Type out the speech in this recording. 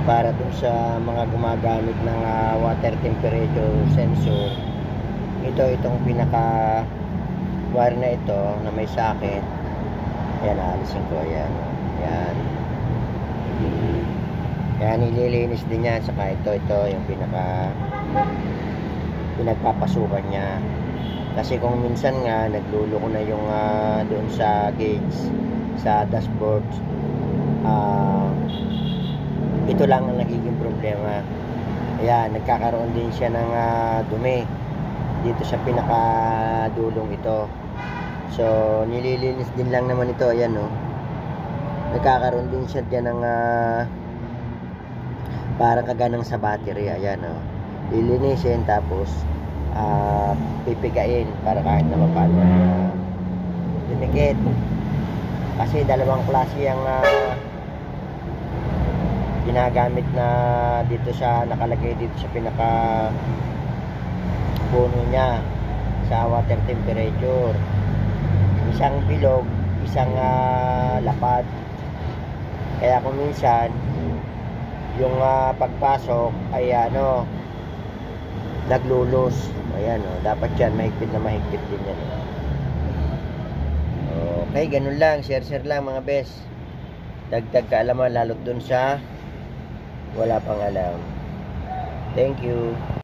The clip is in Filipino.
para dun sa mga gumagamit ng water temperature sensor. Itong pinaka wire na ito na may socket. Ayan, alisin ko. Ayan. Ayan. Ayan, nililinis din yan. Saka ito yung pinagpapasukan niya. Kasi kung minsan nga nagluloko na yung doon sa gauge sa dashboard, ito lang ang nagiging problema. Ayan, nagkakaroon din siya ng dumi dito sa pinakadulong ito. So nililinis din lang naman ito. Ayan, no, nagkakaroon din siya dyan ng para kaganang sa battery. Ayan, no, lilinisin tapos pipigain para kahit na paano dumikit. Kasi dalawang klase ang ginagamit na dito sa nakalagay dito sa pinaka puno niya sa water temperature. Isang bilog, isang lapad. Kaya kung minsan yung pagpasok ay naglulos. Ayan, dapat yan mahigpit na mahigpit din yan. Okay, ganun lang, share lang mga bes. Dagdag kaalaman lalo dun sa wala pang alam. Thank you.